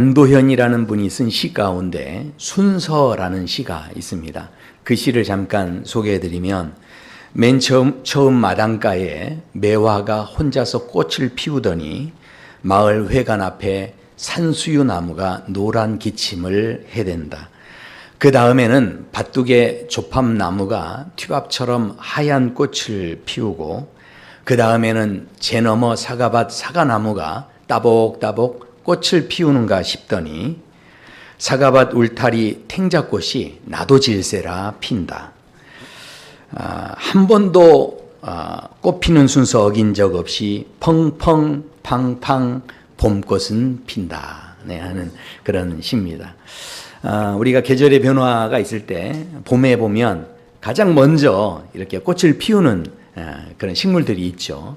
안도현이라는 분이 쓴 시 가운데 순서라는 시가 있습니다. 그 시를 잠깐 소개해드리면 맨 처음 마당가에 매화가 혼자서 꽃을 피우더니 마을 회관 앞에 산수유 나무가 노란 기침을 해댄다. 그 다음에는 밭둑의 조팝나무가 튜밥처럼 하얀 꽃을 피우고 그 다음에는 제 너머 사과밭 사과나무가 따복따복 꽃을 피우는가 싶더니 사과밭 울타리 탱자꽃이 나도 질세라 핀다. 한 번도 꽃 피는 순서 어긴 적 없이 펑펑 팡팡 봄꽃은 핀다 하는 그런 시입니다. 우리가 계절의 변화가 있을 때 봄에 보면 가장 먼저 이렇게 꽃을 피우는 그런 식물들이 있죠.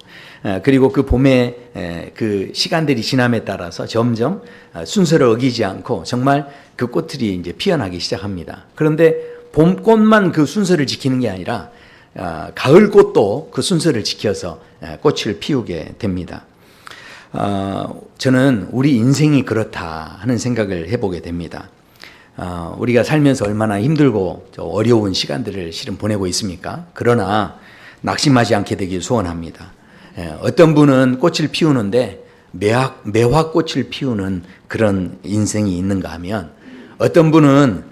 그리고 그 봄에 그 시간들이 지남에 따라서 점점 순서를 어기지 않고 정말 그 꽃들이 이제 피어나기 시작합니다. 그런데 봄꽃만 그 순서를 지키는 게 아니라 가을꽃도 그 순서를 지켜서 꽃을 피우게 됩니다. 저는 우리 인생이 그렇다 하는 생각을 해보게 됩니다. 우리가 살면서 얼마나 힘들고 어려운 시간들을 실은 보내고 있습니까? 그러나 낙심하지 않게 되길 소원합니다. 어떤 분은 꽃을 피우는데 매화꽃을 피우는 그런 인생이 있는가 하면 어떤 분은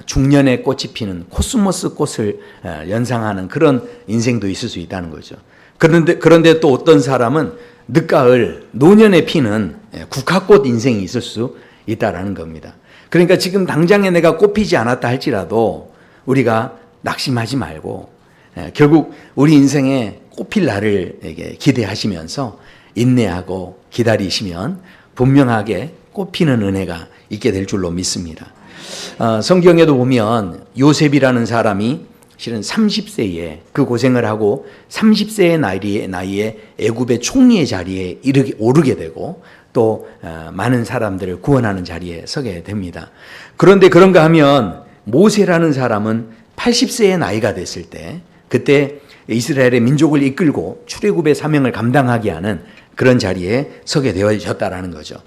중년에 꽃이 피는 코스모스 꽃을 연상하는 그런 인생도 있을 수 있다는 거죠. 그런데 또 어떤 사람은 늦가을 노년에 피는 국화꽃 인생이 있을 수 있다라는 겁니다. 그러니까 지금 당장에 내가 꽃 피지 않았다 할지라도 우리가 낙심하지 말고 결국 우리 인생에 꽃필 날을 기대하시면서 인내하고 기다리시면 분명하게 꽃피는 은혜가 있게 될 줄로 믿습니다. 성경에도 보면 요셉이라는 사람이 실은 30세에 그 고생을 하고 30세의 나이에 애굽의 총리의 자리에 오르게 되고 또 많은 사람들을 구원하는 자리에 서게 됩니다. 그런데 그런가 하면 모세라는 사람은 80세의 나이가 됐을 때 그때 이스라엘의 민족을 이끌고 출애굽의 사명을 감당하게 하는 그런 자리에 서게 되어졌다라는 거죠.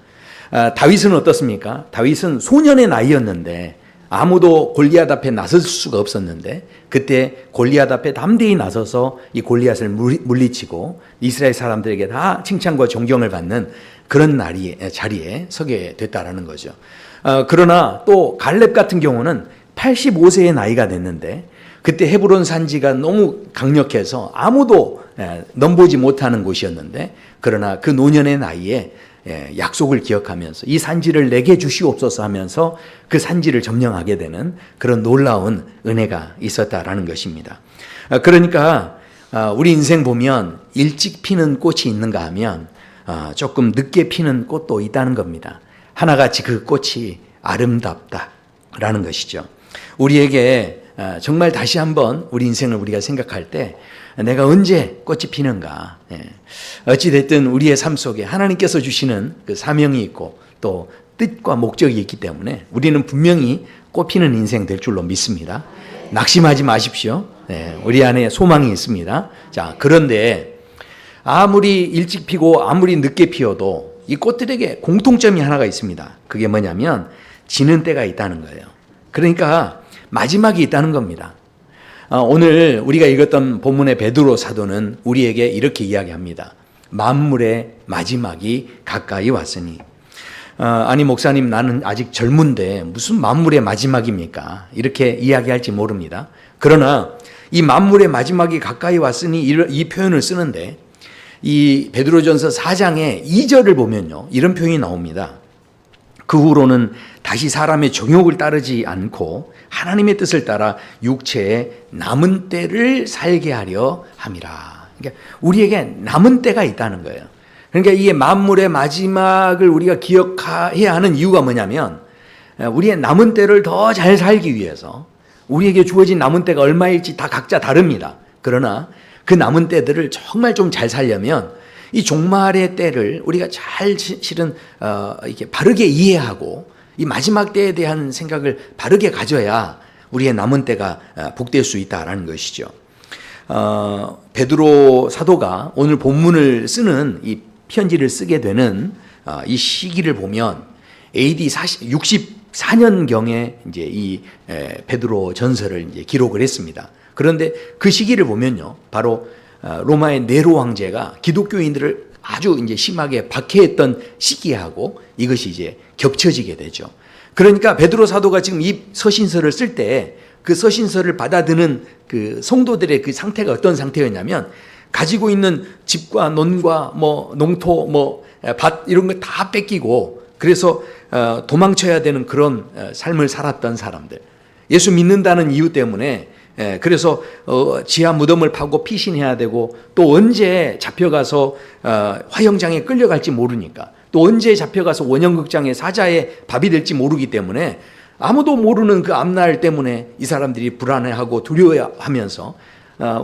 다윗은 어떻습니까? 다윗은 소년의 나이였는데 아무도 골리앗 앞에 나설 수가 없었는데 그때 골리앗 앞에 담대히 나서서 이 골리앗을 물리치고 이스라엘 사람들에게 다 칭찬과 존경을 받는 그런 자리에 서게 됐다라는 거죠. 그러나 또 갈렙 같은 경우는 85세의 나이가 됐는데 그때 헤브론 산지가 너무 강력해서 아무도 넘보지 못하는 곳이었는데 그러나 그 노년의 나이에 약속을 기억하면서 이 산지를 내게 주시옵소서 하면서 그 산지를 점령하게 되는 그런 놀라운 은혜가 있었다라는 것입니다. 그러니까 우리 인생 보면 일찍 피는 꽃이 있는가 하면 조금 늦게 피는 꽃도 있다는 겁니다. 하나같이 그 꽃이 아름답다라는 것이죠. 우리에게 정말 다시 한번 우리 인생을 우리가 생각할 때 내가 언제 꽃이 피는가. 어찌됐든 우리의 삶 속에 하나님께서 주시는 그 사명이 있고 또 뜻과 목적이 있기 때문에 우리는 분명히 꽃 피는 인생 될 줄로 믿습니다. 낙심하지 마십시오. 우리 안에 소망이 있습니다. 자, 그런데 아무리 일찍 피고 아무리 늦게 피어도 이 꽃들에게 공통점이 하나가 있습니다. 그게 뭐냐면 지는 때가 있다는 거예요. 그러니까 마지막이 있다는 겁니다. 오늘 우리가 읽었던 본문의 베드로 사도는 우리에게 이렇게 이야기합니다. 만물의 마지막이 가까이 왔으니. 아니 목사님 나는 아직 젊은데 무슨 만물의 마지막입니까? 이렇게 이야기할지 모릅니다. 그러나 이 만물의 마지막이 가까이 왔으니 이 표현을 쓰는데 이 베드로전서 4장의 2절을 보면요. 이런 표현이 나옵니다. 그 후로는 다시 사람의 정욕을 따르지 않고 하나님의 뜻을 따라 육체의 남은 때를 살게 하려 함이라. 그러니까 우리에게 남은 때가 있다는 거예요. 그러니까 이게 만물의 마지막을 우리가 기억해야 하는 이유가 뭐냐면 우리의 남은 때를 더 잘 살기 위해서 우리에게 주어진 남은 때가 얼마일지 다 각자 다릅니다. 그러나 그 남은 때들을 정말 좀 잘 살려면 이 종말의 때를 우리가 잘 실은 이렇게 바르게 이해하고 이 마지막 때에 대한 생각을 바르게 가져야 우리의 남은 때가 복될 수 있다라는 것이죠. 베드로 사도가 오늘 본문을 쓰는 이 편지를 쓰게 되는 이 시기를 보면 AD 64년경에 이제 이 베드로 전서를 이제 기록을 했습니다. 그런데 그 시기를 보면요, 바로 로마의 네로 황제가 기독교인들을 아주 이제 심하게 박해했던 시기하고 이것이 이제 겹쳐지게 되죠. 그러니까 베드로 사도가 지금 이 서신서를 쓸 때 그 서신서를 받아드는 그 성도들의 그 상태가 어떤 상태였냐면, 가지고 있는 집과 논과 뭐 농토 뭐 밭 이런 거 다 뺏기고, 그래서 도망쳐야 되는 그런 삶을 살았던 사람들, 예수 믿는다는 이유 때문에 그래서 지하 무덤을 파고 피신해야 되고, 또 언제 잡혀가서 화형장에 끌려갈지 모르니까, 또 언제 잡혀가서 원형극장의 사자의 밥이 될지 모르기 때문에, 아무도 모르는 그 앞날 때문에 이 사람들이 불안해하고 두려워하면서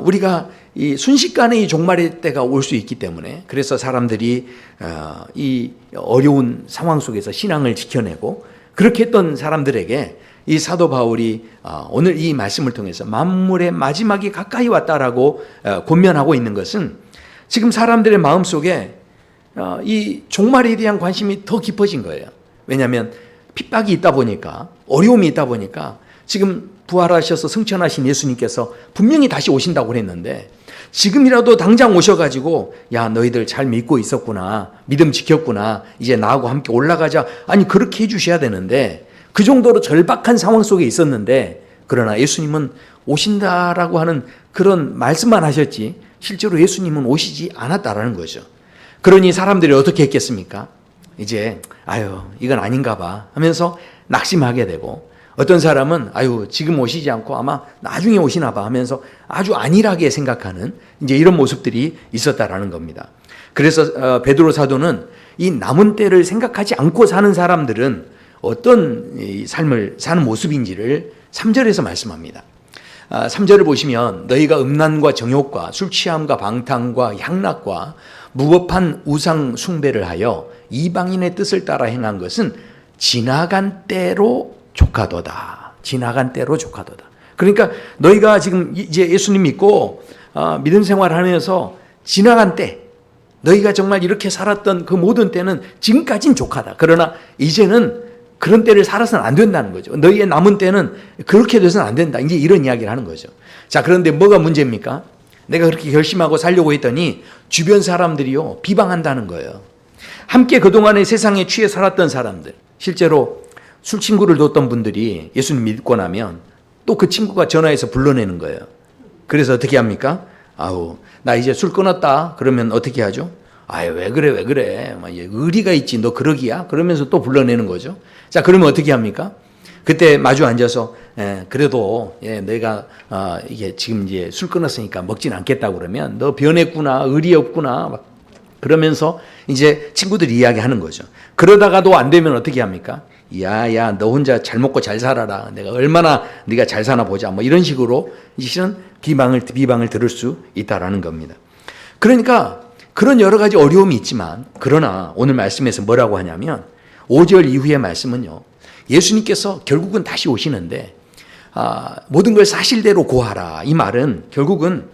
우리가 이 순식간에 이 종말의 때가 올 수 있기 때문에, 그래서 사람들이 이 어려운 상황 속에서 신앙을 지켜내고, 그렇게 했던 사람들에게 이 사도 바울이 오늘 이 말씀을 통해서 만물의 마지막이 가까이 왔다라고 권면하고 있는 것은, 지금 사람들의 마음속에 이 종말에 대한 관심이 더 깊어진 거예요. 왜냐하면 핍박이 있다 보니까, 어려움이 있다 보니까, 지금 부활하셔서 승천하신 예수님께서 분명히 다시 오신다고 그랬는데, 지금이라도 당장 오셔가지고 야, 너희들 잘 믿고 있었구나, 믿음 지켰구나, 이제 나하고 함께 올라가자, 아니 그렇게 해주셔야 되는데, 그 정도로 절박한 상황 속에 있었는데, 그러나 예수님은 오신다라고 하는 그런 말씀만 하셨지 실제로 예수님은 오시지 않았다라는 거죠. 그러니 사람들이 어떻게 했겠습니까? 이제 아유, 이건 아닌가 봐 하면서 낙심하게 되고, 어떤 사람은 아유, 지금 오시지 않고 아마 나중에 오시나 봐 하면서 아주 안일하게 생각하는 이제 이런 모습들이 있었다라는 겁니다. 그래서 베드로 사도는 이 남은 때를 생각하지 않고 사는 사람들은 어떤 삶을 사는 모습인지를 3절에서 말씀합니다. 3절을 보시면, 너희가 음란과 정욕과 술 취함과 방탕과 향락과 무법한 우상 숭배를 하여 이방인의 뜻을 따라 행한 것은 지나간 때로 족하도다. 지나간 때로 족하도다. 그러니까 너희가 지금 이제 예수님 믿고 믿음 생활하면서 지나간 때, 너희가 정말 이렇게 살았던 그 모든 때는 지금까지는 족하다. 그러나 이제는 그런 때를 살아서는 안 된다는 거죠. 너희의 남은 때는 그렇게 돼서는 안 된다. 이제 이런 이야기를 하는 거죠. 자, 그런데 뭐가 문제입니까? 내가 그렇게 결심하고 살려고 했더니 주변 사람들이요, 비방한다는 거예요. 함께 그동안에 세상에 취해 살았던 사람들, 실제로 술 친구를 뒀던 분들이 예수님 믿고 나면 또 그 친구가 전화해서 불러내는 거예요. 그래서 어떻게 합니까? 아우, 나 이제 술 끊었다. 그러면 어떻게 하죠? 아유, 왜 그래. 의리가 있지, 너 그러기야? 그러면서 또 불러내는 거죠. 자, 그러면 어떻게 합니까? 그때 마주 앉아서 그래도 너희가 이게 지금 이제 술 끊었으니까 먹진 않겠다고 그러면 너 변했구나, 의리 없구나, 막 그러면서 이제 친구들이 이야기하는 거죠. 그러다가도 안 되면 어떻게 합니까? 야, 너 혼자 잘 먹고 잘 살아라. 내가 얼마나 네가 잘 사나 보자. 뭐 이런 식으로 이제는 비방을 들을 수 있다라는 겁니다. 그러니까 그런 여러 가지 어려움이 있지만, 그러나 오늘 말씀에서 뭐라고 하냐면 5절 이후의 말씀은요, 예수님께서 결국은 다시 오시는데 모든 걸 사실대로 고하라. 이 말은 결국은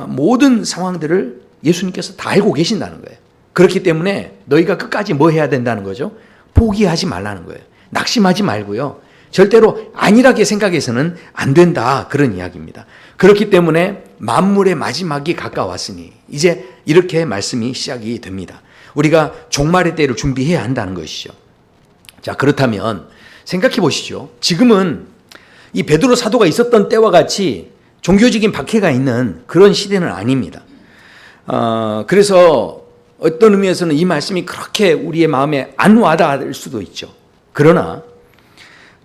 모든 상황들을 예수님께서 다 알고 계신다는 거예요. 그렇기 때문에 너희가 끝까지 뭐 해야 된다는 거죠? 포기하지 말라는 거예요. 낙심하지 말고요, 절대로 안일하게 생각해서는 안 된다, 그런 이야기입니다. 그렇기 때문에 만물의 마지막이 가까웠으니, 이제 이렇게 말씀이 시작이 됩니다. 우리가 종말의 때를 준비해야 한다는 것이죠. 자, 그렇다면 생각해 보시죠. 지금은 이 베드로 사도가 있었던 때와 같이 종교적인 박해가 있는 그런 시대는 아닙니다. 그래서 어떤 의미에서는 이 말씀이 그렇게 우리의 마음에 안 와닿을 수도 있죠. 그러나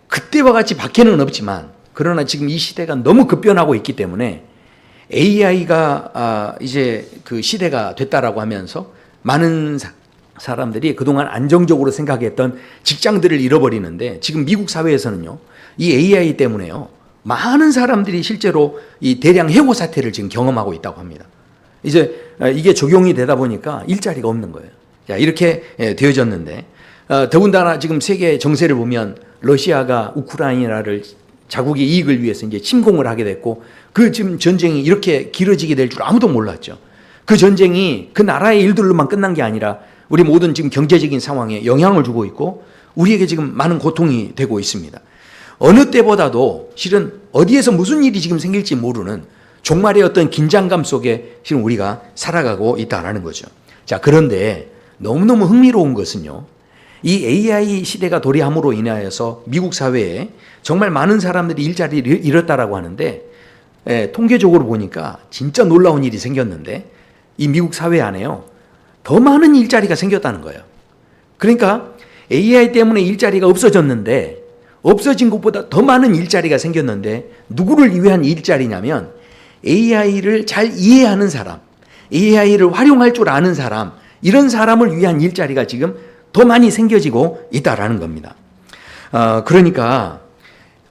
그때와 같이 박해는 없지만, 그러나 지금 이 시대가 너무 급변하고 있기 때문에 AI가 이제 그 시대가 됐다라고 하면서 많은 사람들이 그동안 안정적으로 생각했던 직장들을 잃어버리는데, 지금 미국 사회에서는요, 이 AI 때문에요, 많은 사람들이 실제로 이 대량 해고 사태를 지금 경험하고 있다고 합니다. 이제 이게 적용이 되다 보니까 일자리가 없는 거예요. 자, 이렇게 되어졌는데, 더군다나 지금 세계 정세를 보면 러시아가 우크라이나를 자국의 이익을 위해서 이제 침공을 하게 됐고, 그 지금 전쟁이 이렇게 길어지게 될 줄 아무도 몰랐죠. 그 전쟁이 그 나라의 일들로만 끝난 게 아니라 우리 모든 지금 경제적인 상황에 영향을 주고 있고, 우리에게 지금 많은 고통이 되고 있습니다. 어느 때보다도 실은 어디에서 무슨 일이 지금 생길지 모르는 종말의 어떤 긴장감 속에 실은 우리가 살아가고 있다는 거죠. 자, 그런데 너무너무 흥미로운 것은요, 이 AI 시대가 도래함으로 인하여서 미국 사회에 정말 많은 사람들이 일자리를 잃었다라고 하는데, 통계적으로 보니까 진짜 놀라운 일이 생겼는데, 이 미국 사회 안에요, 더 많은 일자리가 생겼다는 거예요. 그러니까 AI 때문에 일자리가 없어졌는데, 없어진 것보다 더 많은 일자리가 생겼는데, 누구를 위한 일자리냐면 AI를 잘 이해하는 사람, AI를 활용할 줄 아는 사람, 이런 사람을 위한 일자리가 지금 더 많이 생겨지고 있다라는 겁니다. 그러니까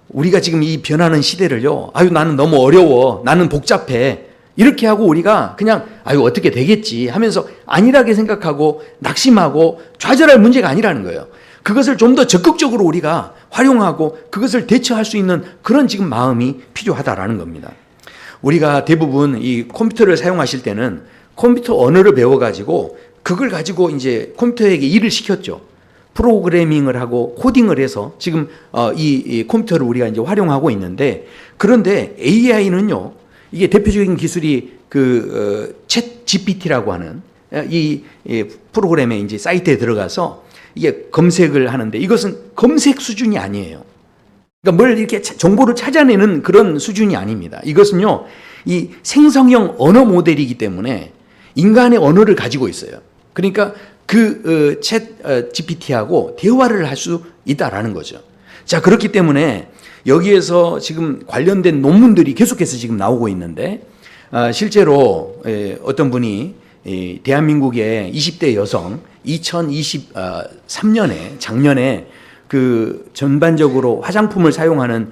우리가 지금 이 변하는 시대를요, 아유 나는 너무 어려워, 나는 복잡해, 이렇게 하고 우리가 그냥 아유 어떻게 되겠지 하면서 안일하게 생각하고 낙심하고 좌절할 문제가 아니라는 거예요. 그것을 좀 더 적극적으로 우리가 활용하고 그것을 대처할 수 있는 그런 지금 마음이 필요하다라는 겁니다. 우리가 대부분 이 컴퓨터를 사용하실 때는 컴퓨터 언어를 배워가지고 그걸 가지고 이제 컴퓨터에게 일을 시켰죠. 프로그래밍을 하고 코딩을 해서 지금 이 컴퓨터를 우리가 이제 활용하고 있는데, 그런데 AI는요, 이게 대표적인 기술이 챗 GPT라고 하는 이 프로그램의 이제 사이트에 들어가서 이게 검색을 하는데, 이것은 검색 수준이 아니에요. 그러니까 뭘 이렇게 정보를 찾아내는 그런 수준이 아닙니다. 이것은요, 이 생성형 언어 모델이기 때문에 인간의 언어를 가지고 있어요. 그러니까 챗 GPT하고 대화를 할 수 있다라는 거죠. 자, 그렇기 때문에 여기에서 지금 관련된 논문들이 계속해서 지금 나오고 있는데, 실제로 어떤 분이 대한민국의 20대 여성 2023년에 작년에 전반적으로 화장품을 사용하는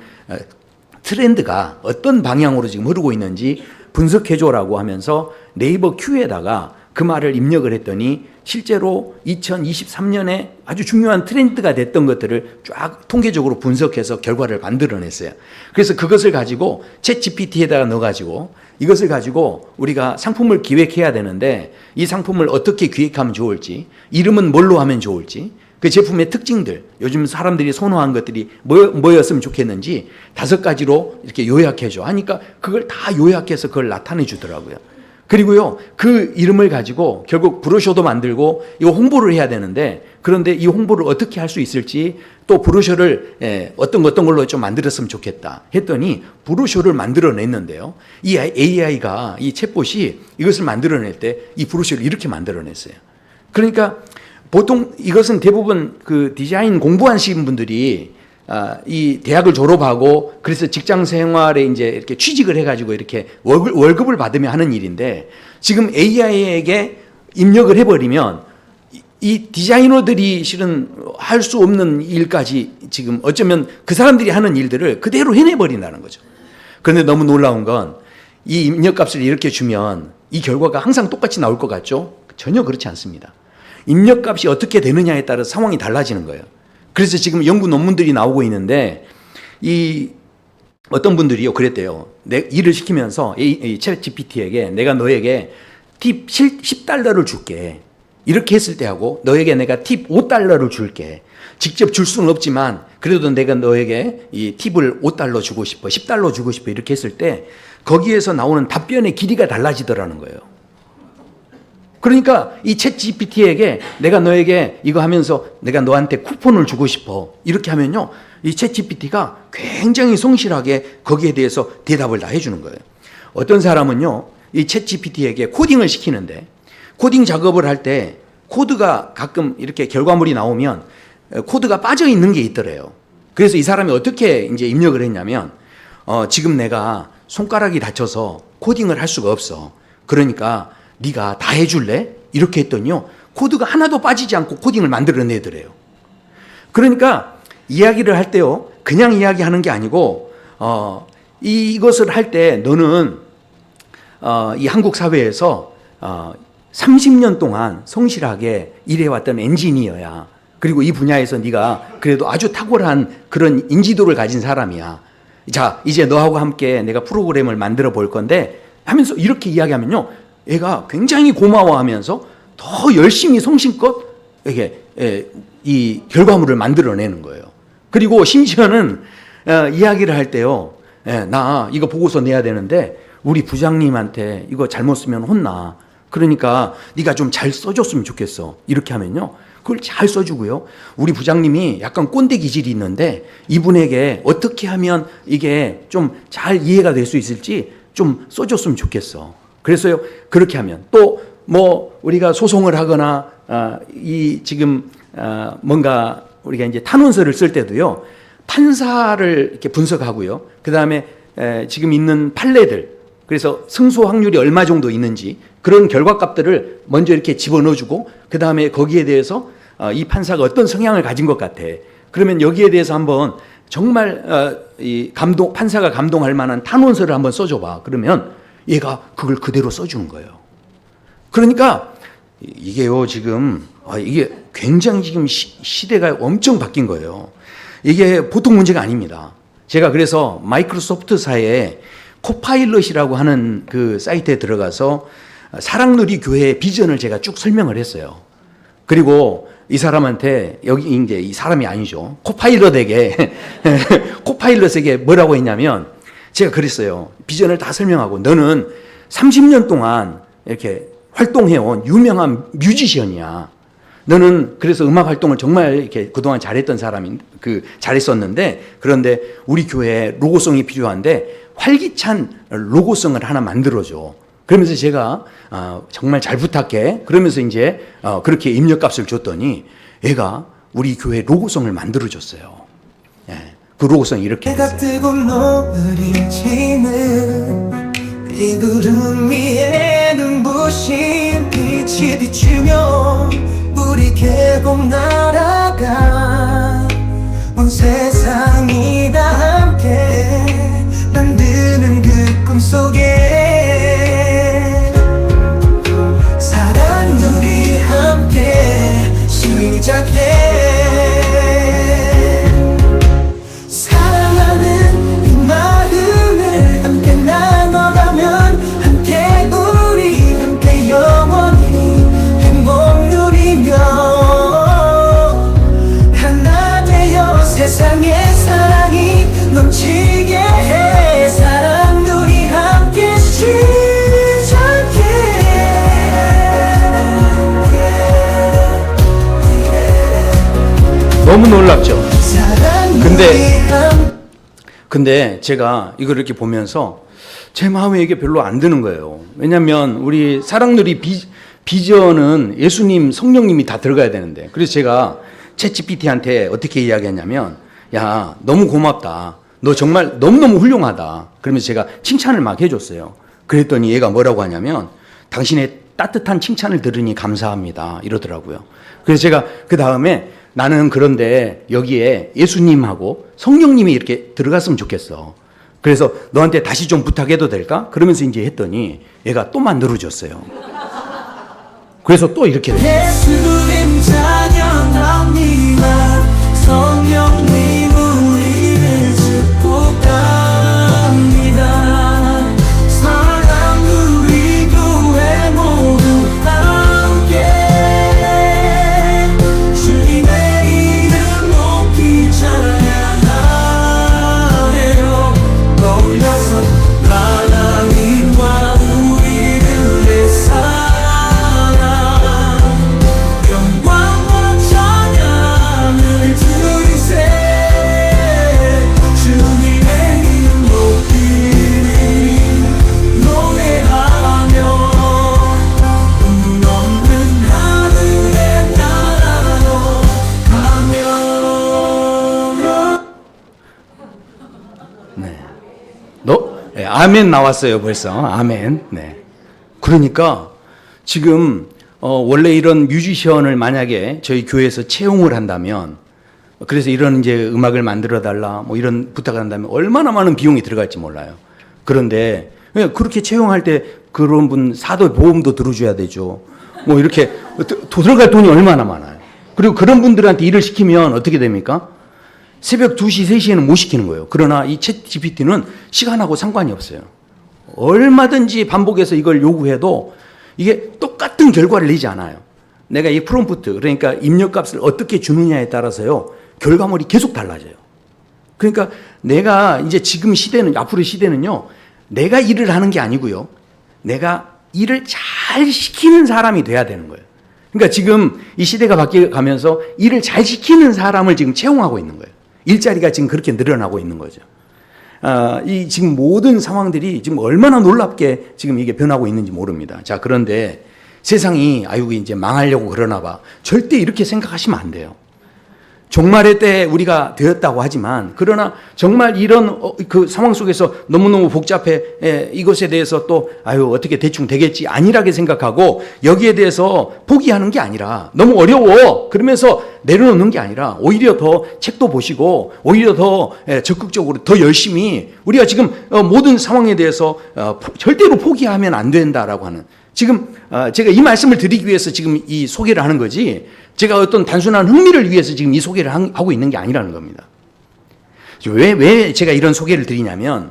트렌드가 어떤 방향으로 지금 흐르고 있는지 분석해줘라고 하면서 네이버 Q에다가 그 말을 입력을 했더니 실제로 2023년에 아주 중요한 트렌드가 됐던 것들을 쫙 통계적으로 분석해서 결과를 만들어냈어요. 그래서 그것을 가지고 챗 GPT에다가 넣어가지고 이것을 가지고 우리가 상품을 기획해야 되는데, 이 상품을 어떻게 기획하면 좋을지, 이름은 뭘로 하면 좋을지, 그 제품의 특징들, 요즘 사람들이 선호한 것들이 뭐였으면 좋겠는지 5가지로 이렇게 요약해줘 하니까 그걸 다 요약해서 그걸 나타내 주더라고요. 그리고요, 그 이름을 가지고 결국 브로셔도 만들고 이거 홍보를 해야 되는데, 그런데 이 홍보를 어떻게 할 수 있을지, 또 브로셔를 어떤 걸로 좀 만들었으면 좋겠다 했더니 브로셔를 만들어냈는데요, 이 AI가, 이 챗봇이 이것을 만들어낼 때 이 브로셔를 이렇게 만들어냈어요. 그러니까 보통 이것은 대부분 디자인 공부하신 분들이 이 대학을 졸업하고 그래서 직장 생활에 이제 이렇게 취직을 해가지고 이렇게 월급을 받으며 하는 일인데, 지금 AI에게 입력을 해버리면 이 디자이너들이 실은 할 수 없는 일까지 지금 어쩌면 그 사람들이 하는 일들을 그대로 해내버린다는 거죠. 그런데 너무 놀라운 건 이 입력값을 이렇게 주면 이 결과가 항상 똑같이 나올 것 같죠? 전혀 그렇지 않습니다. 입력값이 어떻게 되느냐에 따라 상황이 달라지는 거예요. 그래서 지금 연구 논문들이 나오고 있는데, 이 어떤 분들이요 그랬대요. 일을 시키면서 이 챗 GPT에게 내가 너에게 팁 $10를 줄게, 이렇게 했을 때 하고 너에게 내가 팁 $5를 줄게, 직접 줄 수는 없지만 그래도 내가 너에게 이 팁을 $5 주고 싶어, $10 주고 싶어, 이렇게 했을 때 거기에서 나오는 답변의 길이가 달라지더라는 거예요. 그러니까 이 챗 GPT에게 내가 너에게 이거 하면서 내가 너한테 쿠폰을 주고 싶어, 이렇게 하면요, 이 챗 GPT가 굉장히 성실하게 거기에 대해서 대답을 다 해주는 거예요. 어떤 사람은요, 이 챗 GPT에게 코딩을 시키는데, 코딩 작업을 할 때 코드가 가끔 이렇게 결과물이 나오면 코드가 빠져 있는 게 있더래요. 그래서 이 사람이 어떻게 이제 입력을 했냐면, 지금 내가 손가락이 다쳐서 코딩을 할 수가 없어. 그러니까 네가 다 해줄래? 이렇게 했더니요, 코드가 하나도 빠지지 않고 코딩을 만들어내더래요. 그러니까 이야기를 할 때요, 그냥 이야기하는 게 아니고 이것을 할 때 너는 이 한국 사회에서 30년 동안 성실하게 일해왔던 엔지니어야. 그리고 이 분야에서 네가 그래도 아주 탁월한 그런 인지도를 가진 사람이야. 자, 이제 너하고 함께 내가 프로그램을 만들어 볼 건데 하면서 이렇게 이야기하면요, 얘가 굉장히 고마워하면서 더 열심히 성심껏 이렇게 이 결과물을 만들어내는 거예요. 그리고 심지어는 이야기를 할 때요, 나 이거 보고서 내야 되는데 우리 부장님한테 이거 잘못 쓰면 혼나. 그러니까 네가 좀 잘 써줬으면 좋겠어. 이렇게 하면요, 그걸 잘 써주고요. 우리 부장님이 약간 꼰대 기질이 있는데 이분에게 어떻게 하면 이게 좀 잘 이해가 될 수 있을지 좀 써줬으면 좋겠어. 그래서요, 그렇게 하면 또 뭐 우리가 소송을 하거나 이 지금 뭔가 우리가 이제 탄원서를 쓸 때도요, 판사를 이렇게 분석하고요. 그 다음에 지금 있는 판례들, 그래서 승소 확률이 얼마 정도 있는지 그런 결과값들을 먼저 이렇게 집어넣어주고, 그 다음에 거기에 대해서 이 판사가 어떤 성향을 가진 것 같아. 그러면 여기에 대해서 한번 정말 이 판사가 감동할 만한 탄원서를 한번 써줘봐. 그러면 얘가 그걸 그대로 써주는 거예요. 그러니까 이게요, 지금 이게 굉장히 지금 시대가 엄청 바뀐 거예요. 이게 보통 문제가 아닙니다. 제가 그래서 마이크로소프트사의 코파일럿이라고 하는 그 사이트에 들어가서 사랑누리 교회의 비전을 제가 쭉 설명을 했어요. 그리고 이 사람한테, 여기 이제 이 사람이 아니죠, 코파일럿에게 뭐라고 했냐면, 제가 그랬어요. 비전을 다 설명하고, 너는 30년 동안 이렇게 활동해온 유명한 뮤지션이야. 너는 그래서 음악 활동을 정말 이렇게 그동안 잘했던 잘했었는데, 그런데 우리 교회에 로고송이 필요한데 활기찬 로고송을 하나 만들어줘. 그러면서 제가 정말 잘 부탁해. 그러면서 이제 그렇게 입력값을 줬더니 애가 우리 교회 로고송을 만들어줬어요. 그 로고송이 이렇게 됐어요. 이 구름 위에 눈부신 빛이 비추며 우리 계곡 날아가 온 세상이 다 함께 만드는 그 꿈속에 사랑들이 함께 시작해. 사랑하는 이 마음을 함께 나눠가면 함께 우리 함께 영원히 행복 누리며 하나 되어 세상에 사랑이 넘치게 해. 사랑들이 함께 시작해. 너무 놀랍죠? 근데 제가 이걸 이렇게 보면서 제 마음에 이게 별로 안 드는 거예요. 왜냐하면 우리 사랑누리 비전은 예수님, 성령님이 다 들어가야 되는데, 그래서 제가 챗GPT한테 어떻게 이야기했냐면, 야, 너무 고맙다. 너 정말 너무너무 훌륭하다. 그러면서 제가 칭찬을 막 해줬어요. 그랬더니 얘가 뭐라고 하냐면, 당신의 따뜻한 칭찬을 들으니 감사합니다. 이러더라고요. 그래서 제가 그 다음에 나는 그런데 여기에 예수님하고 성령님이 이렇게 들어갔으면 좋겠어. 그래서 너한테 다시 좀 부탁해도 될까? 그러면서 이제 했더니 얘가 또 만들어줬어요. 그래서 또 이렇게 됐어요. 예수님 찬양합니다. 성령님 우리를 축복합니다. 사랑 우리 교회 모두 함께 주님의 이름 높이 찬양하래요. 놀라서 하나님과 우리들의 사랑 영광과 찬양을 드리세. 주님의 이름 높이 노래하며 문 없는 하늘의 나라로 가며. 아멘 나왔어요 벌써. 아멘. 네. 그러니까 지금 원래 이런 뮤지션을 만약에 저희 교회에서 채용을 한다면, 그래서 이런 이제 음악을 만들어 달라 뭐 이런 부탁을 한다면 얼마나 많은 비용이 들어갈지 몰라요. 그런데 그렇게 채용할 때 그런 분 사도 보험도 들어줘야 되죠. 뭐 이렇게 들어갈 돈이 얼마나 많아요. 그리고 그런 분들한테 일을 시키면 어떻게 됩니까? 새벽 2시, 3시에는 못 시키는 거예요. 그러나 이 챗 GPT는 시간하고 상관이 없어요. 얼마든지 반복해서 이걸 요구해도 이게 똑같은 결과를 내지 않아요. 내가 이 프롬프트, 그러니까 입력값을 어떻게 주느냐에 따라서요, 결과물이 계속 달라져요. 그러니까 내가 이제 지금 시대는, 앞으로 시대는요, 내가 일을 하는 게 아니고요, 내가 일을 잘 시키는 사람이 돼야 되는 거예요. 그러니까 지금 이 시대가 바뀌어가면서 일을 잘 시키는 사람을 지금 채용하고 있는 거예요. 일자리가 지금 그렇게 늘어나고 있는 거죠. 이 지금 모든 상황들이 지금 얼마나 놀랍게 지금 이게 변하고 있는지 모릅니다. 자, 그런데 세상이 아유 이제 망하려고 그러나 봐. 절대 이렇게 생각하시면 안 돼요. 종말의 때 우리가 되었다고 하지만, 그러나 정말 이런 그 상황 속에서 너무너무 복잡해, 이것에 대해서 또 아유 어떻게 대충 되겠지 안일하게 생각하고 여기에 대해서 포기하는 게 아니라, 너무 어려워 그러면서 내려놓는 게 아니라 오히려 더 책도 보시고 오히려 더 적극적으로 더 열심히, 우리가 지금 모든 상황에 대해서 절대로 포기하면 안 된다라고 하는, 지금 제가 이 말씀을 드리기 위해서 지금 이 소개를 하는 거지, 제가 어떤 단순한 흥미를 위해서 지금 이 소개를 하고 있는 게 아니라는 겁니다. 왜 제가 이런 소개를 드리냐면,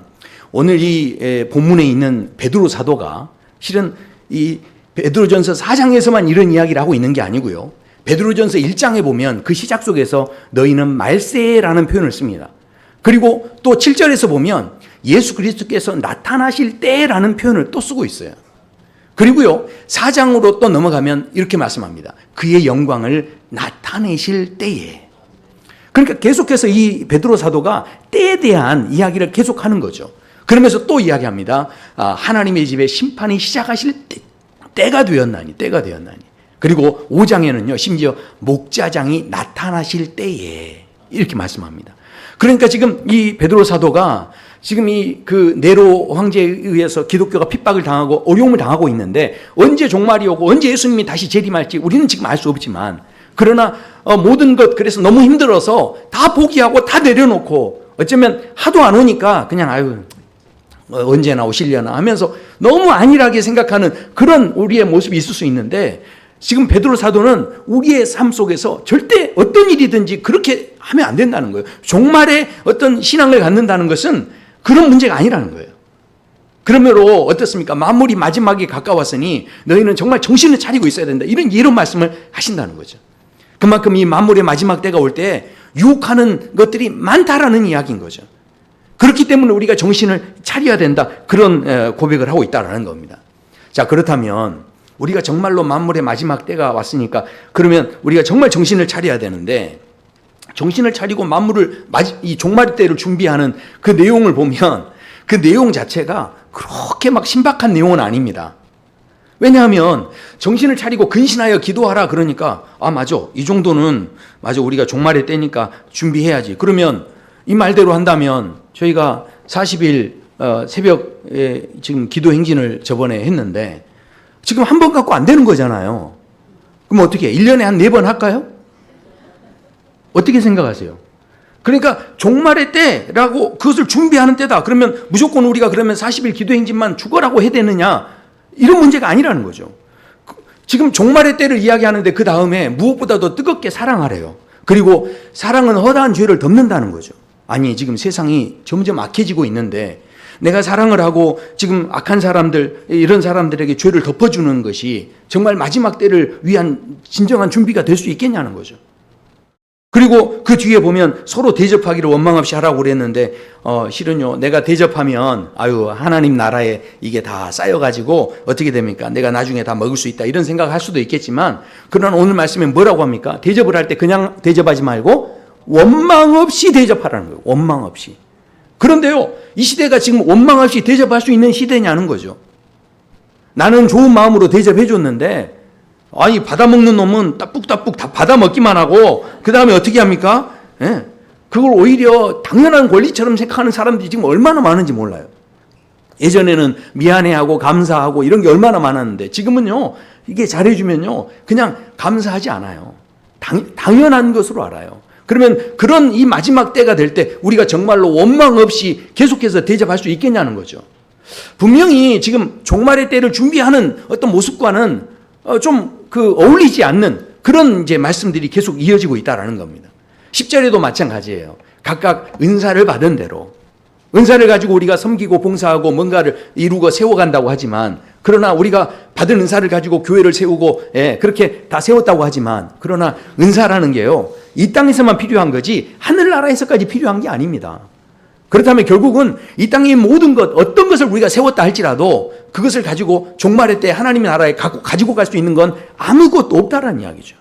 오늘 이 본문에 있는 베드로 사도가 실은 이 베드로전서 4장에서만 이런 이야기를 하고 있는 게 아니고요, 베드로전서 1장에 보면 그 시작 속에서 너희는 말세라는 표현을 씁니다. 그리고 또 7절에서 보면 예수 그리스도께서 나타나실 때라는 표현을 또 쓰고 있어요. 그리고요, 4장으로 또 넘어가면 이렇게 말씀합니다. 그의 영광을 나타내실 때에. 그러니까 계속해서 이 베드로 사도가 때에 대한 이야기를 계속하는 거죠. 그러면서 또 이야기합니다. 하나님의 집에 심판이 시작하실 때가 되었나니. 그리고 5장에는요, 심지어 목자장이 나타나실 때에 이렇게 말씀합니다. 그러니까 지금 이 베드로 사도가 지금 이 그 네로 황제에 의해서 기독교가 핍박을 당하고 어려움을 당하고 있는데, 언제 종말이 오고 언제 예수님이 다시 재림할지 우리는 지금 알 수 없지만, 그러나 모든 것, 그래서 너무 힘들어서 다 포기하고 다 내려놓고, 어쩌면 하도 안 오니까 그냥 아유 언제나 오시려나 하면서 너무 안일하게 생각하는 그런 우리의 모습이 있을 수 있는데, 지금 베드로 사도는 우리의 삶 속에서 절대 어떤 일이든지 그렇게 하면 안 된다는 거예요. 종말에 어떤 신앙을 갖는다는 것은 그런 문제가 아니라는 거예요. 그러므로 어떻습니까? 만물이 마지막에 가까웠으니 너희는 정말 정신을 차리고 있어야 된다. 이런 말씀을 하신다는 거죠. 그만큼 이 만물의 마지막 때가 올 때 유혹하는 것들이 많다라는 이야기인 거죠. 그렇기 때문에 우리가 정신을 차려야 된다. 그런 고백을 하고 있다라는 겁니다. 자, 그렇다면 우리가 정말로 만물의 마지막 때가 왔으니까, 그러면 우리가 정말 정신을 차려야 되는데, 정신을 차리고 만물을 이 종말의 때를 준비하는 그 내용을 보면 그 내용 자체가 그렇게 막 신박한 내용은 아닙니다. 왜냐하면 정신을 차리고 근신하여 기도하라 그러니까, 맞아, 이 정도는 맞아, 우리가 종말의 때니까 준비해야지. 그러면 이 말대로 한다면 저희가 40일 새벽에 지금 기도 행진을 저번에 했는데 지금 한 번 갖고 안 되는 거잖아요. 그럼 어떻게 해? 1년에 한 4번 할까요? 어떻게 생각하세요? 그러니까 종말의 때라고 그것을 준비하는 때다. 그러면 무조건 우리가 그러면 40일 기도 행진만 죽어라고 해야 되느냐? 이런 문제가 아니라는 거죠. 지금 종말의 때를 이야기하는데 그 다음에 무엇보다도 뜨겁게 사랑하래요. 그리고 사랑은 허다한 죄를 덮는다는 거죠. 아니, 지금 세상이 점점 악해지고 있는데 내가 사랑을 하고 지금 악한 사람들, 이런 사람들에게 죄를 덮어주는 것이 정말 마지막 때를 위한 진정한 준비가 될 수 있겠냐는 거죠. 그리고 그 뒤에 보면 서로 대접하기를 원망 없이 하라고 그랬는데, 실은요, 내가 대접하면 아유 하나님 나라에 이게 다 쌓여가지고 어떻게 됩니까? 내가 나중에 다 먹을 수 있다, 이런 생각할 수도 있겠지만, 그러나 오늘 말씀에 뭐라고 합니까? 대접을 할 때 그냥 대접하지 말고 원망 없이 대접하라는 거예요. 원망 없이. 그런데요, 이 시대가 지금 원망 없이 대접할 수 있는 시대냐는 거죠. 나는 좋은 마음으로 대접해 줬는데, 아니 받아먹는 놈은 따뿍따뿍 다 받아먹기만 하고 그 다음에 어떻게 합니까? 그걸 오히려 당연한 권리처럼 생각하는 사람들이 지금 얼마나 많은지 몰라요. 예전에는 미안해하고 감사하고 이런 게 얼마나 많았는데, 지금은요, 이게 잘해주면요 그냥 감사하지 않아요. 당연한 것으로 알아요. 그러면 그런 이 마지막 때가 될 때 우리가 정말로 원망 없이 계속해서 대접할 수 있겠냐는 거죠. 분명히 지금 종말의 때를 준비하는 어떤 모습과는 좀 어울리지 않는 그런 이제 말씀들이 계속 이어지고 있다라는 겁니다. 10절에도 마찬가지예요. 각각 은사를 받은 대로. 은사를 가지고 우리가 섬기고 봉사하고 뭔가를 이루고 세워간다고 하지만, 그러나 우리가 받은 은사를 가지고 교회를 세우고 그렇게 다 세웠다고 하지만, 그러나 은사라는 게요, 이 땅에서만 필요한 거지 하늘나라에서까지 필요한 게 아닙니다. 그렇다면 결국은 이 땅의 모든 것, 어떤 것을 우리가 세웠다 할지라도 그것을 가지고 종말의 때 하나님의 나라에 가지고 갈 수 있는 건 아무것도 없다라는 이야기죠.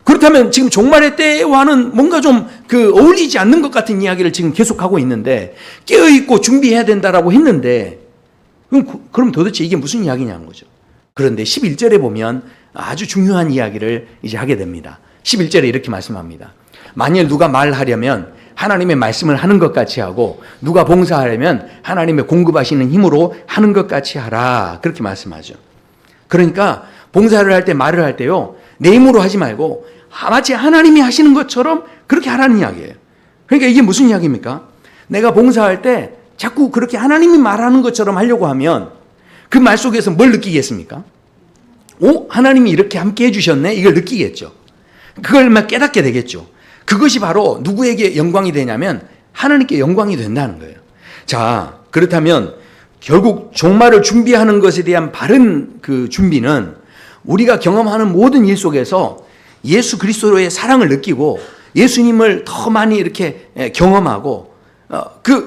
그렇다면 지금 종말의 때와는 뭔가 좀 어울리지 않는 것 같은 이야기를 지금 계속하고 있는데, 깨어있고 준비해야 된다라고 했는데, 그럼 도대체 이게 무슨 이야기냐는 거죠. 그런데 11절에 보면 아주 중요한 이야기를 이제 하게 됩니다. 11절에 이렇게 말씀합니다. 만일 누가 말하려면 하나님의 말씀을 하는 것 같이 하고, 누가 봉사하려면 하나님의 공급하시는 힘으로 하는 것 같이 하라. 그렇게 말씀하죠. 그러니까 봉사를 할 때, 말을 할 때요, 내 힘으로 하지 말고 마치 하나님이 하시는 것처럼 그렇게 하라는 이야기예요. 그러니까 이게 무슨 이야기입니까? 내가 봉사할 때 자꾸 그렇게 하나님이 말하는 것처럼 하려고 하면 그 말 속에서 뭘 느끼겠습니까? 하나님이 이렇게 함께 해주셨네? 이걸 느끼겠죠. 그걸 막 깨닫게 되겠죠. 그것이 바로 누구에게 영광이 되냐면 하나님께 영광이 된다는 거예요. 자, 그렇다면 결국 종말을 준비하는 것에 대한 바른 그 준비는 우리가 경험하는 모든 일 속에서 예수 그리스도의 사랑을 느끼고 예수님을 더 많이 이렇게 경험하고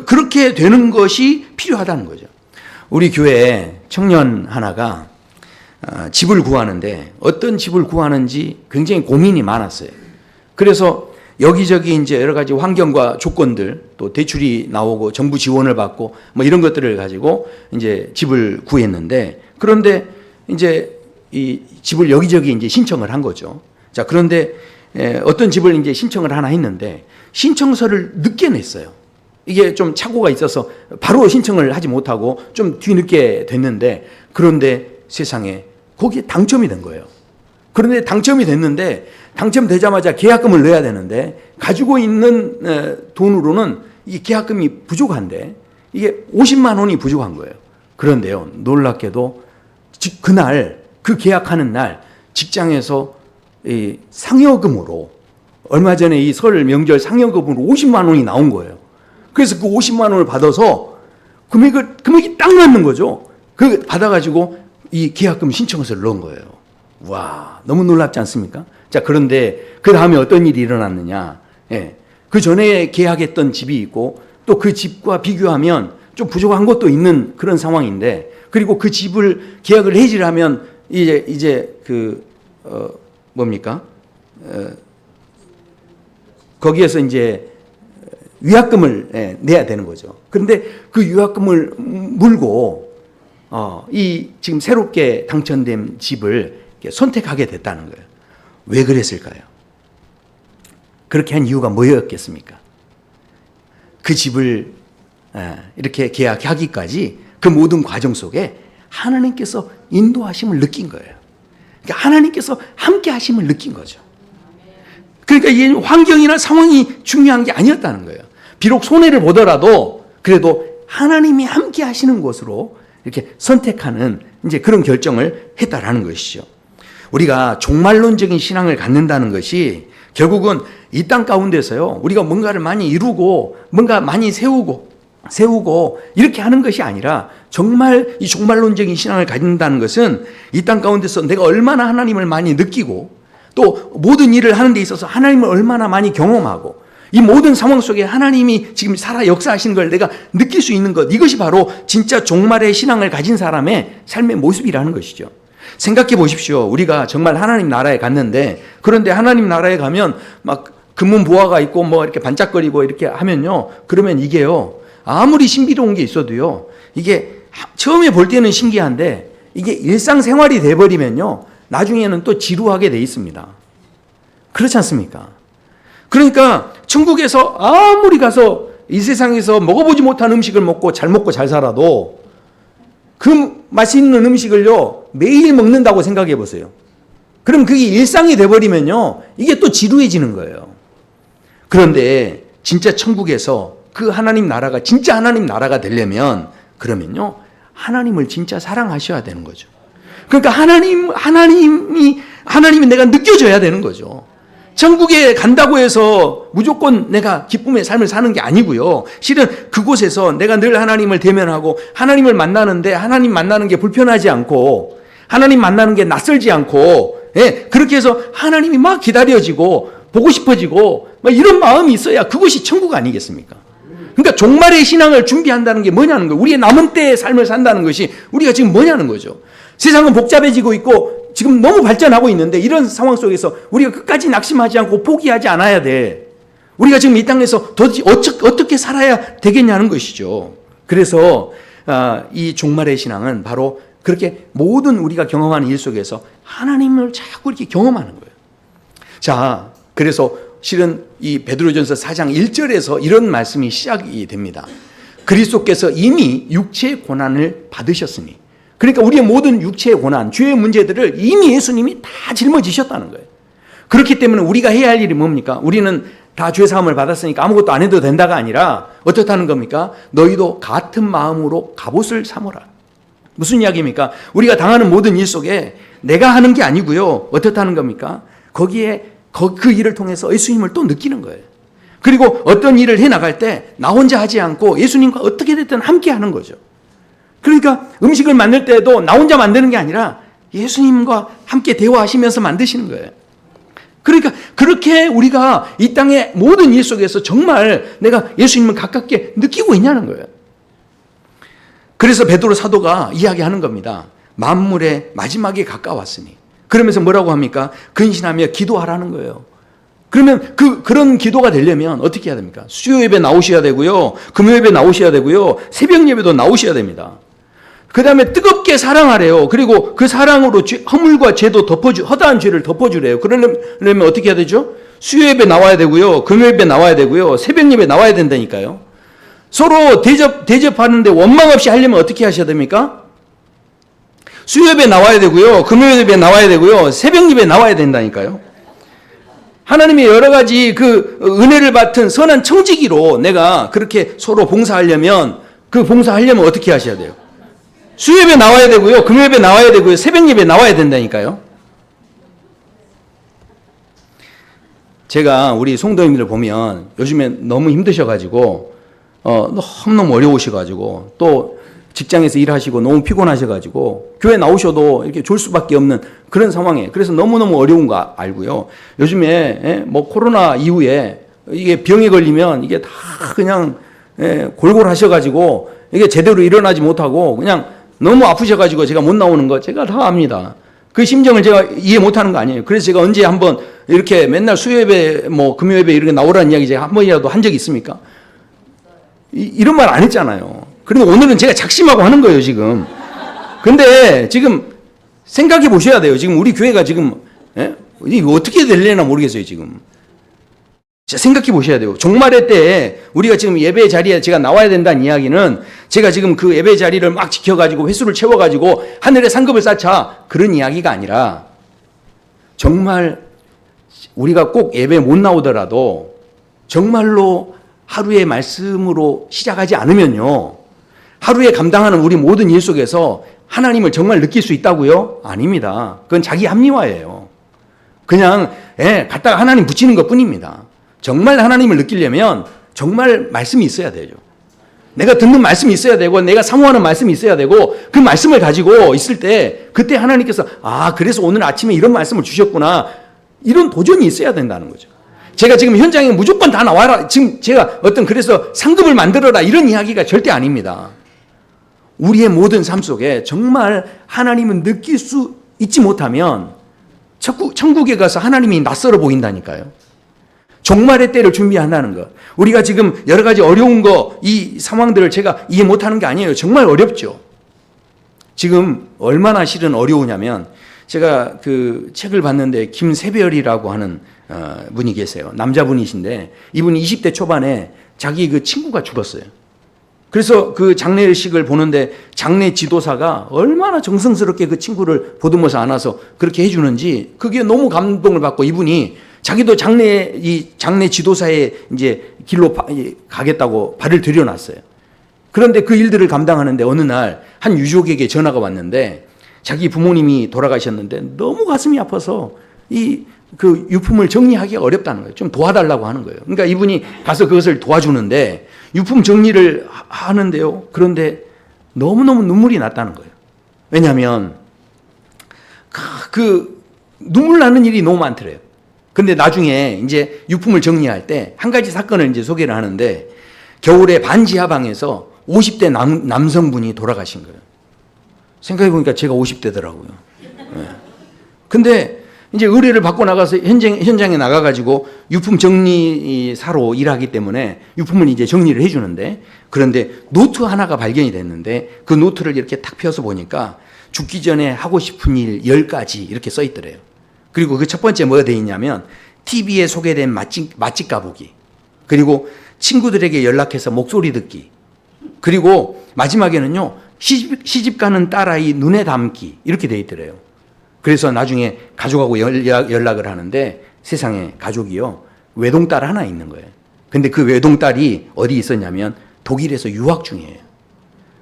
그렇게 되는 것이 필요하다는 거죠. 우리 교회에 청년 하나가 집을 구하는데 어떤 집을 구하는지 굉장히 고민이 많았어요. 그래서 여기저기 이제 여러 가지 환경과 조건들, 또 대출이 나오고 정부 지원을 받고 뭐 이런 것들을 가지고 이제 집을 구했는데, 그런데 이제 이 집을 여기저기 이제 신청을 한 거죠. 자, 그런데 어떤 집을 이제 신청을 하나 했는데 신청서를 늦게 냈어요. 이게 좀 착오가 있어서 바로 신청을 하지 못하고 좀 뒤늦게 됐는데, 그런데 세상에 거기에 당첨이 된 거예요. 그런데 당첨이 됐는데 당첨되자마자 계약금을 내야 되는데 가지고 있는 돈으로는 이 계약금이 부족한데 이게 50만 원이 부족한 거예요. 그런데요, 놀랍게도 그날 그 계약하는 날 직장에서 이 상여금으로, 얼마 전에 이 설 명절 상여금으로 50만 원이 나온 거예요. 그래서 그 50만 원을 받아서 금액이 딱 맞는 거죠. 그 받아가지고 이 계약금 신청서를 넣은 거예요. 와, 너무 놀랍지 않습니까? 자, 그런데 그 다음에 어떤 일이 일어났느냐? 그 전에 계약했던 집이 있고 또 그 집과 비교하면 좀 부족한 것도 있는 그런 상황인데, 그리고 그 집을 계약을 해지하면 이제 뭡니까? 거기에서 이제 위약금을 내야 되는 거죠. 그런데 그 위약금을 물고 이 지금 새롭게 당첨된 집을 선택하게 됐다는 거예요. 왜 그랬을까요? 그렇게 한 이유가 뭐였겠습니까? 그 집을 이렇게 계약하기까지 그 모든 과정 속에 하나님께서 인도하심을 느낀 거예요. 그러니까 하나님께서 함께 하심을 느낀 거죠. 그러니까 이 환경이나 상황이 중요한 게 아니었다는 거예요. 비록 손해를 보더라도 그래도 하나님이 함께 하시는 곳으로 이렇게 선택하는 이제 그런 결정을 했다라는 것이죠. 우리가 종말론적인 신앙을 갖는다는 것이 결국은 이 땅 가운데서요, 우리가 뭔가를 많이 이루고 뭔가 많이 세우고 이렇게 하는 것이 아니라, 정말 이 종말론적인 신앙을 갖는다는 것은 이 땅 가운데서 내가 얼마나 하나님을 많이 느끼고 또 모든 일을 하는 데 있어서 하나님을 얼마나 많이 경험하고 이 모든 상황 속에 하나님이 지금 살아 역사하시는 걸 내가 느낄 수 있는 것, 이것이 바로 진짜 종말의 신앙을 가진 사람의 삶의 모습이라는 것이죠. 생각해 보십시오. 우리가 정말 하나님 나라에 갔는데, 그런데 하나님 나라에 가면 막 금문 보화가 있고 뭐 이렇게 반짝거리고 이렇게 하면요, 그러면 이게요, 아무리 신비로운 게 있어도요, 이게 처음에 볼 때는 신기한데 이게 일상생활이 돼버리면요, 나중에는 또 지루하게 돼 있습니다. 그렇지 않습니까? 그러니까 천국에서 아무리 가서 이 세상에서 먹어보지 못한 음식을 먹고 잘 살아도 그 맛있는 음식을요, 매일 먹는다고 생각해 보세요. 그럼 그게 일상이 돼버리면요, 이게 또 지루해지는 거예요. 그런데 진짜 천국에서 그 하나님 나라가 진짜 하나님 나라가 되려면, 그러면요, 하나님을 진짜 사랑하셔야 되는 거죠. 그러니까 하나님이 내가 느껴져야 되는 거죠. 천국에 간다고 해서 무조건 내가 기쁨의 삶을 사는 게 아니고요. 실은 그곳에서 내가 늘 하나님을 대면하고 하나님을 만나는데 하나님 만나는 게 불편하지 않고 하나님 만나는 게 낯설지 않고 그렇게 해서 하나님이 막 기다려지고 보고 싶어지고 막 이런 마음이 있어야 그것이 천국 아니겠습니까? 그러니까 종말의 신앙을 준비한다는 게 뭐냐는 거예요. 우리의 남은 때의 삶을 산다는 것이 우리가 지금 뭐냐는 거죠. 세상은 복잡해지고 있고 지금 너무 발전하고 있는데 이런 상황 속에서 우리가 끝까지 낙심하지 않고 포기하지 않아야 돼. 우리가 지금 이 땅에서 도대체 어떻게 살아야 되겠냐는 것이죠. 그래서 이 종말의 신앙은 바로 그렇게 모든 우리가 경험하는 일 속에서 하나님을 자꾸 이렇게 경험하는 거예요. 자, 그래서 실은 이 베드로전서 4장 1절에서 이런 말씀이 시작이 됩니다. 그리스도께서 이미 육체의 고난을 받으셨으니, 그러니까 우리의 모든 육체의 고난, 죄의 문제들을 이미 예수님이 다 짊어지셨다는 거예요. 그렇기 때문에 우리가 해야 할 일이 뭡니까? 우리는 다 죄 사함을 받았으니까 아무것도 안 해도 된다가 아니라 어떻다는 겁니까? 너희도 같은 마음으로 갑옷을 삼으라. 무슨 이야기입니까? 우리가 당하는 모든 일 속에 내가 하는 게 아니고요. 어떻다는 겁니까? 거기에 그 일을 통해서 예수님을 또 느끼는 거예요. 그리고 어떤 일을 해나갈 때 나 혼자 하지 않고 예수님과 어떻게 됐든 함께 하는 거죠. 그러니까 음식을 만들 때도 나 혼자 만드는 게 아니라 예수님과 함께 대화하시면서 만드시는 거예요. 그러니까 그렇게 우리가 이 땅의 모든 일 속에서 정말 내가 예수님을 가깝게 느끼고 있냐는 거예요. 그래서 베드로 사도가 이야기하는 겁니다. 만물의 마지막에 가까웠으니. 그러면서 뭐라고 합니까? 근신하며 기도하라는 거예요. 그러면 그런 기도가 되려면 어떻게 해야 됩니까? 수요 예배 나오셔야 되고요. 금요 예배 나오셔야 되고요. 새벽 예배도 나오셔야 됩니다. 그 다음에 뜨겁게 사랑하래요. 그리고 그 사랑으로 허물과 죄도 허다한 죄를 덮어주래요. 그러려면 어떻게 해야 되죠? 수요 예배 나와야 되고요. 금요 예배 나와야 되고요. 새벽 예배 나와야 된다니까요. 서로 대접하는데 원망 없이 하려면 어떻게 하셔야 됩니까? 수요 예배 나와야 되고요. 금요 예배 나와야 되고요. 새벽 예배 나와야 된다니까요. 하나님의 여러 가지 그 은혜를 받은 선한 청지기로 내가 그렇게 서로 봉사하려면 어떻게 하셔야 돼요? 수요 예배 나와야 되고요. 금요 예배 나와야 되고요. 새벽 예배 나와야 된다니까요. 제가 우리 성도님들 보면 요즘에 너무 힘드셔가지고 너무너무 어려우셔가지고 또 직장에서 일하시고 너무 피곤하셔가지고 교회 나오셔도 이렇게 졸 수밖에 없는 그런 상황에, 그래서 너무너무 어려운 거 알고요. 요즘에 뭐 코로나 이후에 이게 병에 걸리면 이게 다 그냥 골골 하셔가지고 이게 제대로 일어나지 못하고 그냥 너무 아프셔가지고 제가 못 나오는 거 제가 다 압니다. 그 심정을 제가 이해 못하는 거 아니에요. 그래서 제가 언제 한번 이렇게 맨날 수요예배 뭐 금요예배 이렇게 나오라는 이야기 제가 한 번이라도 한 적이 있습니까? 이런 말 안 했잖아요. 그리고 오늘은 제가 작심하고 하는 거예요, 지금. 근데 지금 생각해 보셔야 돼요. 지금 우리 교회가 지금, 이거 어떻게 될려나 모르겠어요, 지금. 생각해 보셔야 돼요. 종말의 때에 우리가 지금 예배 자리에 제가 나와야 된다는 이야기는 제가 지금 그 예배 자리를 막 지켜가지고 횟수를 채워가지고 하늘에 상급을 쌓자 그런 이야기가 아니라 정말 우리가 꼭 예배 못 나오더라도 정말로 하루의 말씀으로 시작하지 않으면요. 하루에 감당하는 우리 모든 일 속에서 하나님을 정말 느낄 수 있다고요? 아닙니다. 그건 자기 합리화예요. 그냥 갖다가 하나님 붙이는 것 뿐입니다. 정말 하나님을 느끼려면 정말 말씀이 있어야 되죠. 내가 듣는 말씀이 있어야 되고 내가 사모하는 말씀이 있어야 되고 그 말씀을 가지고 있을 때 그때 하나님께서 그래서 오늘 아침에 이런 말씀을 주셨구나 이런 도전이 있어야 된다는 거죠. 제가 지금 현장에 무조건 다 나와라 지금 제가 그래서 상급을 만들어라 이런 이야기가 절대 아닙니다. 우리의 모든 삶 속에 정말 하나님을 느낄 수 있지 못하면 천국에 가서 하나님이 낯설어 보인다니까요. 종말의 때를 준비한다는 것. 우리가 지금 여러 가지 어려운 이 상황들을 제가 이해 못하는 게 아니에요. 정말 어렵죠. 지금 얼마나 실은 어려우냐면 제가 그 책을 봤는데 김세별이라고 하는 분이 계세요. 남자분이신데 이분이 20대 초반에 자기 그 친구가 죽었어요. 그래서 그 장례식을 보는데 장례 지도사가 얼마나 정성스럽게 그 친구를 보듬어서 안아서 그렇게 해주는지 그게 너무 감동을 받고 이분이 자기도 장례 지도사의 이제 길로 가겠다고 발을 들여놨어요. 그런데 그 일들을 감당하는데 어느 날 한 유족에게 전화가 왔는데 자기 부모님이 돌아가셨는데 너무 가슴이 아파서 이 그 유품을 정리하기가 어렵다는 거예요. 좀 도와달라고 하는 거예요. 그러니까 이분이 가서 그것을 도와주는데 유품 정리를 하는데요. 그런데 너무너무 눈물이 났다는 거예요. 왜냐하면 그 눈물 나는 일이 너무 많더래요. 근데 나중에 이제 유품을 정리할 때 한 가지 사건을 이제 소개를 하는데 겨울에 반지하방에서 50대 남성분이 돌아가신 거예요. 생각해 보니까 제가 50대더라고요. 네. 근데 이제 의뢰를 받고 나가서 현장에 나가가지고 유품 정리사로 일하기 때문에 유품을 이제 정리를 해주는데, 그런데 노트 하나가 발견이 됐는데 그 노트를 이렇게 탁 펴서 보니까 죽기 전에 하고 싶은 일 10가지 이렇게 써 있더래요. 그리고 그 첫 번째 뭐가 되어 있냐면 TV에 소개된 맛집 가보기, 그리고 친구들에게 연락해서 목소리 듣기, 그리고 마지막에는요 시집 가는 딸아이 눈에 담기 이렇게 되어 있더래요. 그래서 나중에 가족하고 연락을 하는데 세상에 가족이요 외동딸 하나 있는 거예요. 근데 그 외동딸이 어디 있었냐면 독일에서 유학 중이에요.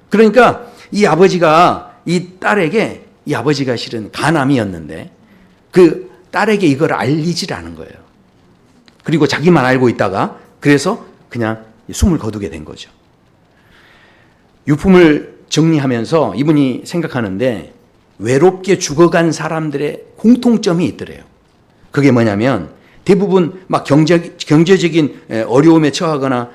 그러니까 이 아버지가 이 딸에게, 이 아버지가 실은 간암이었는데 그 딸에게 이걸 알리질 않은 거예요. 그리고 자기만 알고 있다가 그래서 그냥 숨을 거두게 된 거죠. 유품을 정리하면서 이분이 생각하는데 외롭게 죽어간 사람들의 공통점이 있더래요. 그게 뭐냐면 대부분 막 경제적인 어려움에 처하거나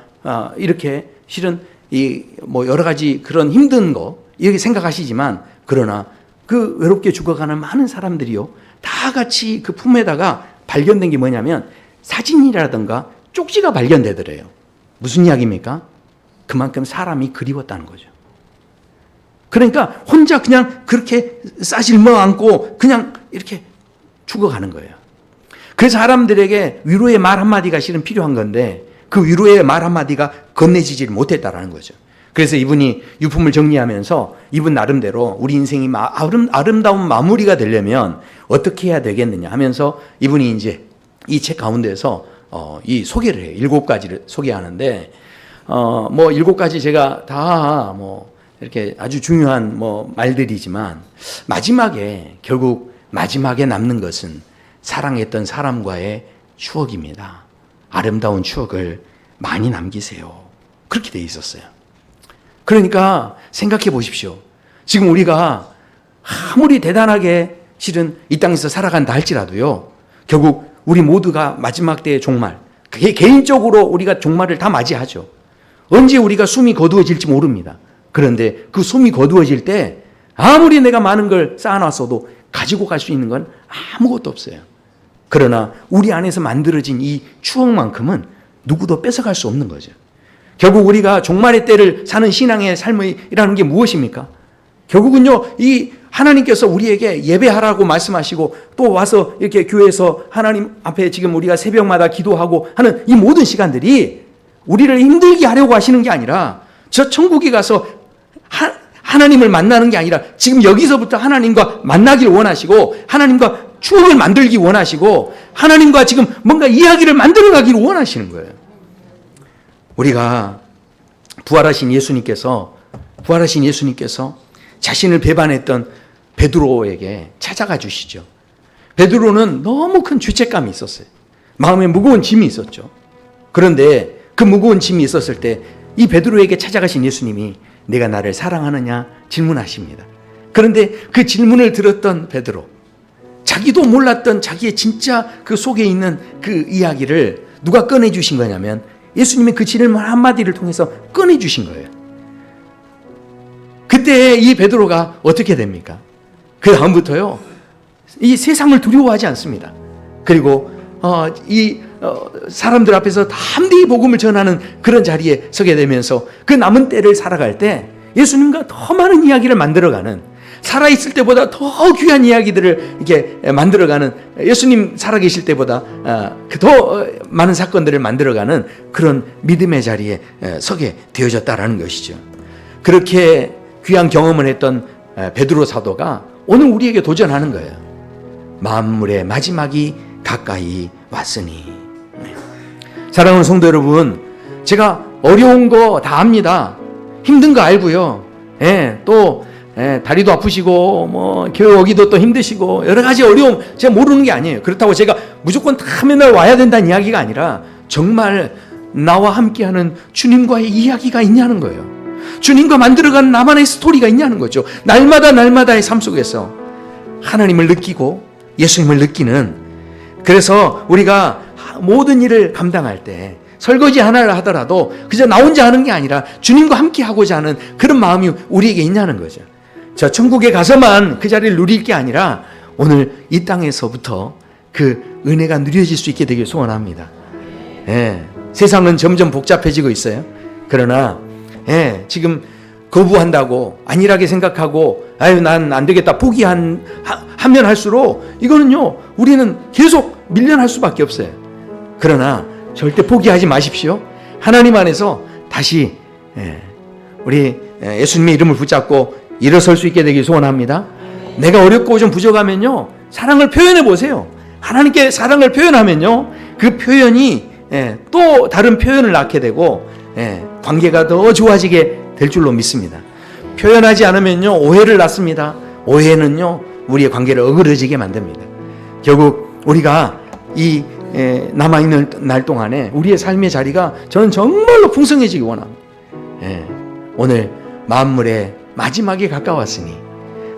이렇게 실은 이 뭐 여러 가지 그런 힘든 거 이렇게 생각하시지만, 그러나 그 외롭게 죽어가는 많은 사람들이요 다 같이 그 품에다가 발견된 게 뭐냐면 사진이라든가 쪽지가 발견되더래요. 무슨 이야기입니까? 그만큼 사람이 그리웠다는 거죠. 그러니까 혼자 그냥 그렇게 싸질러 앉고 그냥 이렇게 죽어가는 거예요. 그 사람들에게 위로의 말 한마디가 실은 필요한 건데 그 위로의 말 한마디가 건네지질 못했다라는 거죠. 그래서 이분이 유품을 정리하면서 이분 나름대로 우리 인생이 아름다운 마무리가 되려면 어떻게 해야 되겠느냐 하면서 이분이 이제 이 책 가운데서 이 소개를 해요. 7가지를 소개하는데 뭐 7가지 제가 다 뭐 이렇게 아주 중요한 뭐 말들이지만 마지막에 결국 마지막에 남는 것은 사랑했던 사람과의 추억입니다. 아름다운 추억을 많이 남기세요. 그렇게 돼 있었어요. 그러니까 생각해 보십시오. 지금 우리가 아무리 대단하게 실은 이 땅에서 살아간다 할지라도요, 결국 우리 모두가 마지막 때의 종말, 개인적으로 우리가 종말을 다 맞이하죠. 언제 우리가 숨이 거두어질지 모릅니다. 그런데 그 숨이 거두어질 때 아무리 내가 많은 걸 쌓아놨어도 가지고 갈 수 있는 건 아무것도 없어요. 그러나 우리 안에서 만들어진 이 추억만큼은 누구도 뺏어갈 수 없는 거죠. 결국 우리가 종말의 때를 사는 신앙의 삶이라는 게 무엇입니까? 결국은요, 이 하나님께서 우리에게 예배하라고 말씀하시고 또 와서 이렇게 교회에서 하나님 앞에 지금 우리가 새벽마다 기도하고 하는 이 모든 시간들이 우리를 힘들게 하려고 하시는 게 아니라 저 천국에 가서 하나님을 만나는 게 아니라 지금 여기서부터 하나님과 만나길 원하시고 하나님과 추억을 만들기 원하시고 하나님과 지금 뭔가 이야기를 만들어 가기를 원하시는 거예요. 우리가 부활하신 예수님께서 자신을 배반했던 베드로에게 찾아가 주시죠. 베드로는 너무 큰 죄책감이 있었어요. 마음에 무거운 짐이 있었죠. 그런데 그 무거운 짐이 있었을 때 이 베드로에게 찾아가신 예수님이 내가 나를 사랑하느냐 질문하십니다. 그런데 그 질문을 들었던 베드로, 자기도 몰랐던 자기의 진짜 그 속에 있는 그 이야기를 누가 꺼내주신 거냐면 예수님의 그 질문 한마디를 통해서 꺼내주신 거예요. 그때 이 베드로가 어떻게 됩니까? 그 다음부터요, 이 세상을 두려워하지 않습니다. 그리고 사람들 앞에서 담대히 복음을 전하는 그런 자리에 서게 되면서 그 남은 때를 살아갈 때 예수님과 더 많은 이야기를 만들어가는, 살아있을 때보다 더 귀한 이야기들을 이렇게 만들어가는, 예수님 살아계실 때보다 더 많은 사건들을 만들어가는 그런 믿음의 자리에 서게 되어졌다라는 것이죠. 그렇게 귀한 경험을 했던 베드로 사도가 오늘 우리에게 도전하는 거예요. 만물의 마지막이 가까이 왔으니. 사랑하는 성도 여러분, 제가 어려운 거 다 압니다. 힘든 거 알고요. 또 다리도 아프시고 뭐 교회 오기도 또 힘드시고 여러 가지 어려움 제가 모르는 게 아니에요. 그렇다고 제가 무조건 다 맨날 와야 된다는 이야기가 아니라 정말 나와 함께하는 주님과의 이야기가 있냐는 거예요. 주님과 만들어가는 나만의 스토리가 있냐는 거죠. 날마다 날마다의 삶 속에서 하나님을 느끼고 예수님을 느끼는, 그래서 우리가 모든 일을 감당할 때 설거지 하나를 하더라도 그저 나 혼자 하는 게 아니라 주님과 함께 하고자 하는 그런 마음이 우리에게 있냐는 거죠. 저 천국에 가서만 그 자리를 누릴 게 아니라 오늘 이 땅에서부터 그 은혜가 누려질 수 있게 되길 소원합니다. 세상은 점점 복잡해지고 있어요. 그러나 지금 거부한다고 안일하게 생각하고 아유 난 안 되겠다 하면 할수록 이거는요 우리는 계속 밀려날 수밖에 없어요. 그러나 절대 포기하지 마십시오. 하나님 안에서 다시 우리 예수님의 이름을 붙잡고 일어설 수 있게 되길 소원합니다. 내가 어렵고 좀 부족하면요 사랑을 표현해 보세요. 하나님께 사랑을 표현하면요 그 표현이 또 다른 표현을 낳게 되고 관계가 더 좋아지게 될 줄로 믿습니다. 표현하지 않으면요 오해를 낳습니다. 오해는요 우리의 관계를 어그러지게 만듭니다. 결국 우리가 이 남아있는 날 동안에 우리의 삶의 자리가 저는 정말로 풍성해지기 원합니다. 오늘 만물의 마지막에 가까웠으니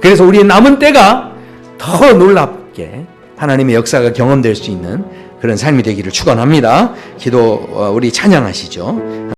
그래서 우리의 남은 때가 더 놀랍게 하나님의 역사가 경험될 수 있는 그런 삶이 되기를 축원합니다. 기도 우리 찬양하시죠.